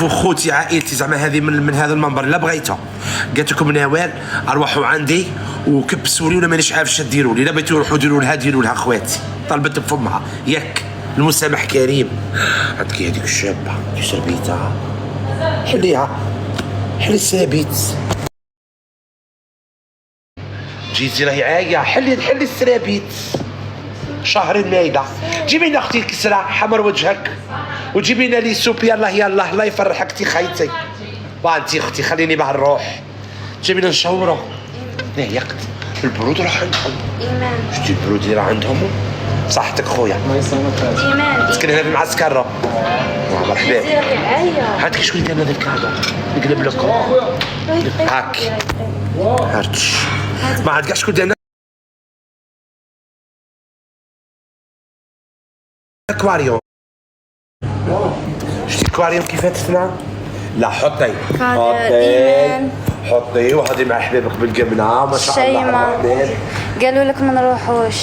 خوتي عائلتي زعما هذه من هذا المنبر لا بغيتها. قالت لكم نوال اروحوا عندي وكبسوا لي ولا مانيش عارف اش ديروا لي، لا بغيتوا يروحوا ديروا لها خواتي. طلبت بفمها ياك المسامح كريم. عندك هذيك الشابه شربيتها حليها حلي السرابيت. جيتي راهي عايه حلي السرابيت شهر المايده. جيبي لنا اختي الكسره حمر وجهك وجيبي لنا لي سوب. يلا يلا الله يفرحك تي خيتي. انتي اختي خليني بها نروح. جيبي لنا نشاورو. يقت البرود راح عندهم. ايمان شتي البرود اللي راه عندهم. صحتك خويا ايمان تسكن هنا في المعسكر. مرحبا. عايه هاتك شكون داير هذا الكادو نقلب لك هاك هاتش. ما عاد كاع شكون داير اكواريوم. شتي اكواريوم كيفاه تصنع؟ لا حطي ايمان حطي وهذه مع حبابك بالجبنه ما شاء الله الرحمن. قالوا لك ما نروحوش.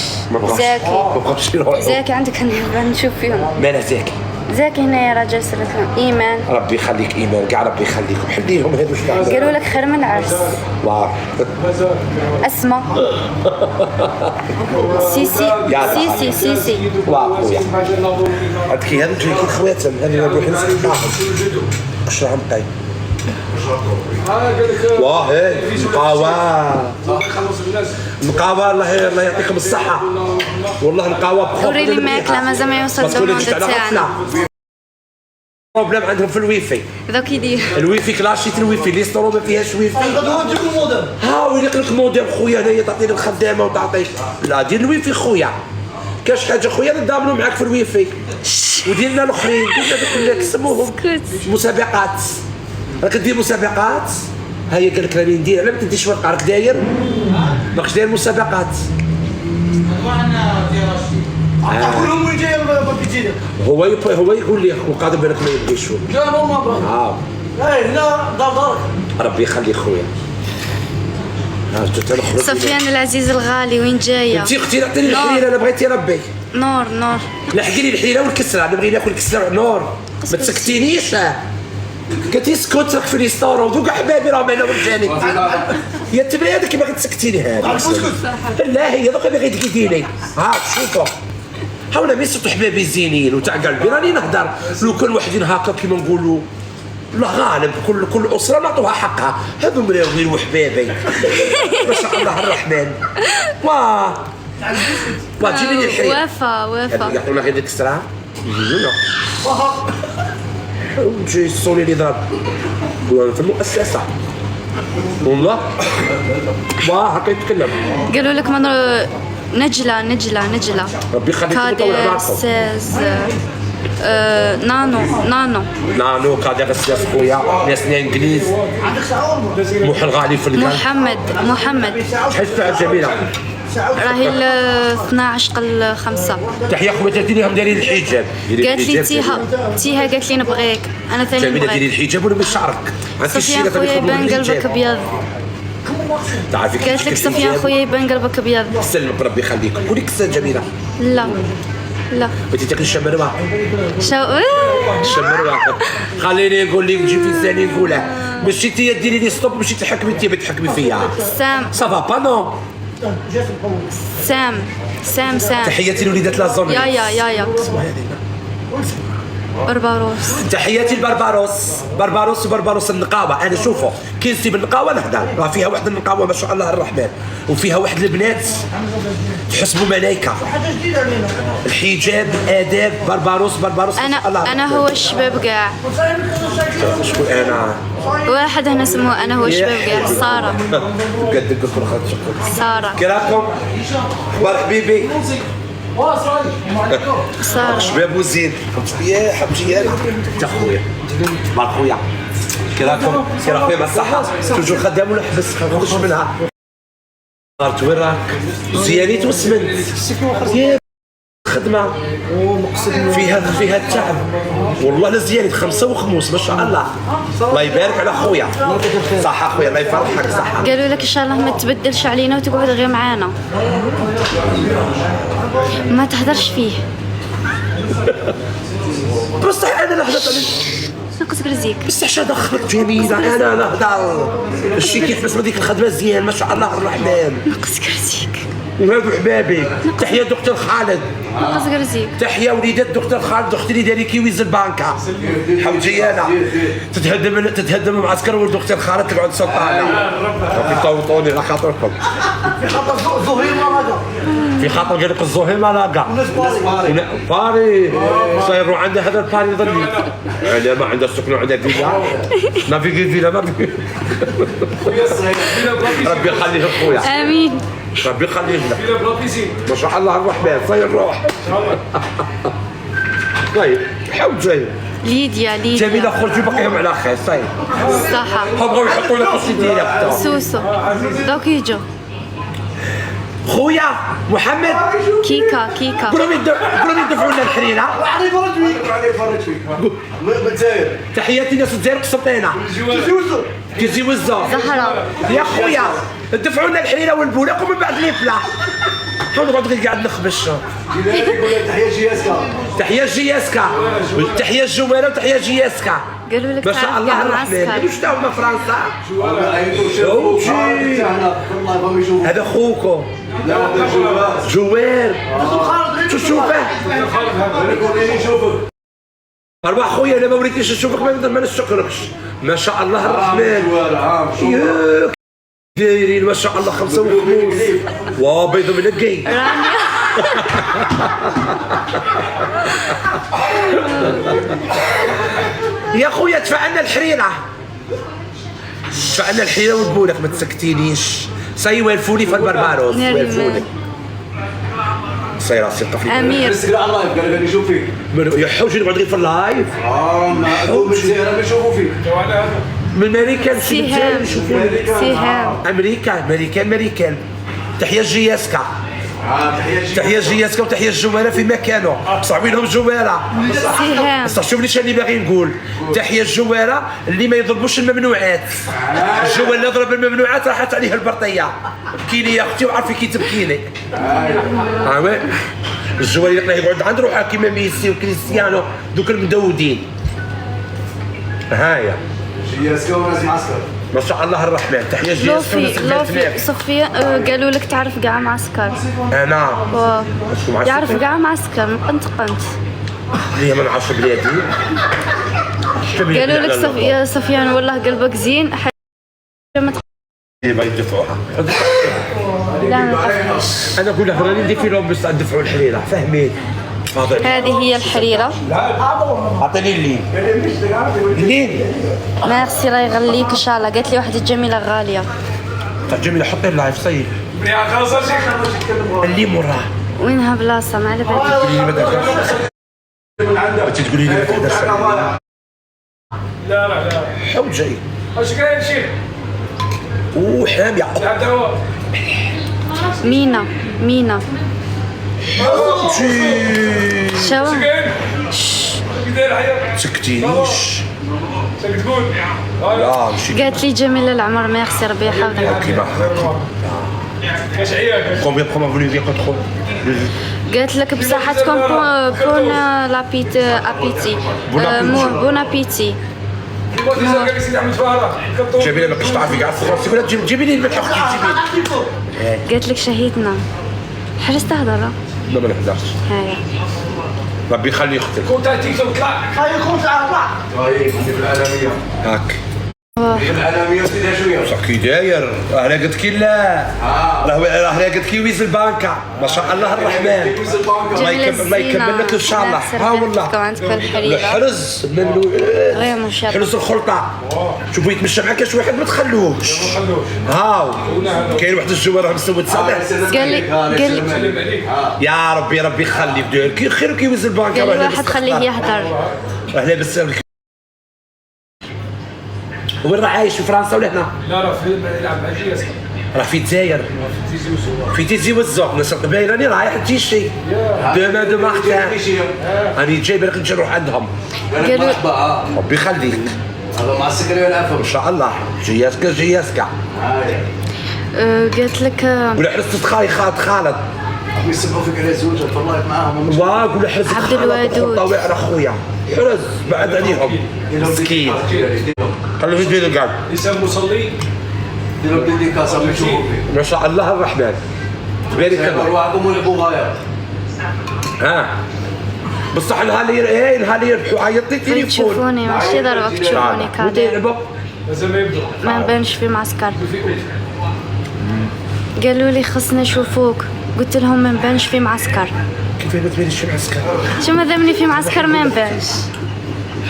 زاكي ما بغاش يروحوا. زاكي عندك هنا نشوف فيهم. مالها زاكي؟ زاكي هنا يا راجل سلكنا. ايمان ربي يخليك ايمان كاع ربي يخليكم. حليهم هذو شنو قالوا لك خير من العرس. واو اسمع سيسي واو خويا عندك هذوك اللي كي خواتهم هذو نروح نسكت معاهم. اش راهم طيب واه هاي نقاوة الله يعطيكم الصحة. والله نقاوة بخوف. وري لي ماكله مازال ما يوصل الموند تاعنا. بروبليم عندهم في الويفي. ذاك يدير الويفي كلاشيت الويفي لي ستورو ما فيهاش ويفي. ها ويليق لك موديل خويا هنايا تعطيني الخدامة وتعطيك. لا دير الويفي خويا كاش حاجة خويا ندابلو معاك في الويفي. وديرنا الاخرين ديرنا دوك اللي كسموهم مسابقات. راك دير مسابقات. هيا قال لك راني ندير. علاه ما تديش ورقه راك داير ماكش داير مسابقات. كلهم وين جاي بابيتينا هو يقول لي وقادر بالك ما يبغيش. لا ماما لا دار ربي يخليك خويا. سفيان العزيز الغالي وين جايه؟ انت اختي عطيني الحليله انا بغيتي ربي. نور لحقي لي الحليله والكسره نبغي ناكل كسره. نور ما تسكتينيش. قلت اسكت راك في ريستورون دوك احبابي راهم هنا ورجاني. يا تبري هذاك باغي تسكتيني هذا. لا هي دوك باغي تقيديني. ها شوفوا حاولنا ميسطوا حبابي الزينين وتاع قلبي راني نهضر. لو كان وحدين هكا كيما نقولوا لا غالب كل اسره نعطوها حقها. هذو مراوغين وحبابي ما شاء الله الرحمن. واه جيبي لي الحريم. وافا يعطونا غير ديك السرعه يجيونا وجاي الصولي اللي ضرب في المؤسسه والله. واه هكا يتكلم. قالوا لك من نجله ربي يخليكم ويطول عمركم. نانو كادر السياس خويا ناس انجليز. موح الغالي في القلب. محمد شحال الساعه جميله راهي 12:05. تحيه خويا ديريهم دايرين الحجاب. قالت لي تيها قالت لي نبغيك انا ثاني جميله ديري نبغيك. الحجاب ولا من شعرك. سفيان خويا يبان قلبك ابيض. قالت لك سفيان خويا يبان قلبك ابيض. سلمك ربي يخليك. قولي كسان جميله. لا بغيتي تاكلي الشمروه. الشمروه خليني نقول لك نجي في لساني نقولها. مشيتي ديري لي ستوب مشيتي تحكمي انت بتحكمي فيا. سام صافا با نو. سام تحياتي لوليدات لازون. يا برباروس. تحياتي لبرباروس وبرباروس النقاوه. انا شوفوا كي نسيب النقاوه نهضر راه فيها واحد النقاوه ما شاء الله الرحمن وفيها واحد البنات تحسبوا ملايكه. الحجاب اداب برباروس انا هو الشباب كاع. شكون انا؟ واحد هنا اسمه انا هو الشباب كاع. ساره كراكم اخبار حبيبي ساره شباب وزين. يا حبيبتي انت خويا بار خويا كراكم سير اخويا مع الصحه. توجور خدام ولا حبس خرجش منها. عرفت وين راك؟ زيانيت وسمنت خدمه فيها التعب والله. لا زيانيت 5 وخموس ما شاء الله. الله يبارك على خويا. صحه خويا الله يفرحك. صحه. قالوا لك ان شاء الله ما تبدلش علينا وتقعد غير معانا ما تهدرش فيه. بصح انا لحظه ناقص كرزيك. بس عشان دخلك جميلة أنا نهضر الشي كيف بس بديك الخدمة زيان ما شاء الله الرحمن. ناقص كرزيك. وهادو حبابي تحية دكتور خالد. ناقص كرزيك. تحية وليدات دكتور خالد اختي اللي داري كيويز البنكة حوجي أنا تتهدم معسكر ولد دكتور خالد تقعد سلطانة. ربي يطوطوني على خاطركم. في خاطر زهير مالاقا. في خاطر قال لك الزهير مالاقا. باري صايروا عنده هذا الباري ظني. يعني ما عنده سكن وعنده فيلا. ما في فيلا ما في. ربي يخليه اخويا. امين. ربي يخليه لك. ما شاء الله الرحمن صاير روح. طيب حاول جاي. ليديا جميلة خرجوا بقيهم على خير صاير. صح. بغاو يحطوا لك وش ديالك. سوسو دوك يجو. خويا محمد كيكا قولوا يدفعوا لنا الحريره. علي فرج فيك بالجزائر. تحياتي ناس الجزائر قسطينه كيجي وزه زهرة. يا خويا دفعوا لنا الحريره والبولاق ومن بعد الفلا نقعد غير قاعد نخبش. تحية جياسكا. تحيه جياسكا تحيه الجواله وتحيه جياسكا. قالوا لك ما شاء الله الرحمن. واش تا هما فرنسا. هذا خوكم جوار تشوفه. أربع خويا أنا ما وريتنيش نشوفك ما نشكركش. ما شاء الله الرحمن. ياك دايرين ما شاء الله 5 وخموس. واو بيض من الكي. يا خويا دفع لنا الحريرة. دفع لنا الحريرة والبولك ما تسكتينيش. سي والفوني في البرباروس والفوني. صاير راسي طفي. امير. نسقي على اللايف قال لي نشوف فيك. يا حوجي نقعد غير في اللايف. ما اقول من الجزائر نشوفوا فيك. من امريكا سهام. سهام. امريكان تحية جياسكا. تحية جياسكا وتحية الجوالة في مكانه صعبينهم جوالة. سهام. بصح شوف ليش اللي باغي نقول تحية الجوالة اللي ما يضربوش الممنوعات. الجوال اللي ضرب الممنوعات راحت عليه البرطية. بكيني يا اختي وعرفي كي تبكيني. عاوي الجوال اللي يقدر يقعد عند روحه كيما ميسي وكريستيانو دوك المدودين. هايا جياسكا وناس معسكر. ما شاء الله الرحمن. تحية جياسكا لوفي صفية قالوا لك تعرف كاع معسكر. انا يعرف كاع معسكر من قنت. ليه ما نعرفش بلادي. قالوا لك صفيان والله قلبك زين. ما يدفعوها. لا ما تفهمش. انا اقول لك راني ندير في لهم بس ندفعوا الحريره فهمين. هذه هي الحريرة. اعطيني اللين. ميرسي الله يغليك ان شاء الله. قالت لي واحدة جميلة غالية. طيب جميله حطي اللايف صيب. اللي مراه. وينها بلاصة ما على بالي. تقولي لي ما تهدرش. تقولي لي ما تهدرش. لا حول جاي. اش كاين شيخ؟ وحامية. مينا شو كاين؟ كي داير الحياة؟ سكتينيش. شنو تقول؟ لا ماشي قالت لي جميلة العمر ميرسي ربي يحفظك. كيما كاش عياك. كومبيان بخوما فولي في كونترول. قالت لك بصحتكم بون لابيت ابيتي بون ابيتي. قال لي سيدي احمد فهره. جميله ما كنتش تعرفي كاع الفرنسي ولا جيبي لي الملح اختي جيبي لي. قالت لك شهيتنا. حرصت تهضر. لا ما نهدرش. هايا ربي يخلي اختك. كنت تيك توك طلع. هاي خمسة طلع. هاي في العالمية. هاك. في العالمية سيدها شوية. بصح كي داير راه قلت كي لا راه قلت كي ويز البنكة ما شاء الله الرحمن. الله يكمل لك ان شاء الله. ها والله عندك الحريرة. الحرز غير مشابه. حرز الخلطة. شوفوا يتمشى معاك كاش واحد ما تخلوش. هاو كاين واحد الجوار راه مسود سامع. قال لي يا ربي يخلي بدير كي خير كي ويز البنكة. قال لي واحد خليه يهدر. راه لاباس. وين راه عايش في فرنسا ولا هنا؟ لا في يلعب مع جياسكا. راه في الجزائر. في تيزي وزوق ناس باين راني رايح تيشي دوما دو مارتان. راني جاي باغي نجي نروح عندهم. قالوا ربي يخليك. هذا مع السكري والعفو. ان شاء الله. جياسكا. قالت لك ولا حرصت خالد. يسبوا فيك على زوجة في اللايف معاهم. واه ولا حرصت عبد الودود. طويع اخويا. حرز بعد عليهم مسكين خلوا يجوا قاعد يسموا صلي ديروا ديديكاسا من يشوفوا فيه. ما شاء الله الرحمن تبارك الله ارواحكم ولعبوا غايه. ها بصح نهار يربحوا عيطني تليفون تشوفوني ماشي ضروري تشوفوني كادر يلعبوا لازم ما يبدو ما نبانش في معسكر في أوت. قالوا لي خصنا نشوفوك قلت لهم ما نبانش في معسكر كيف ما تبينش في العسكر شو ما دامني في معسكر ما نبانش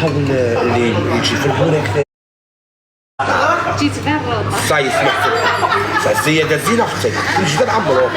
حاول اللي يجي في الهونك جيت غير روضة صايص محسن الزيادة زينة اختي وجد عمرو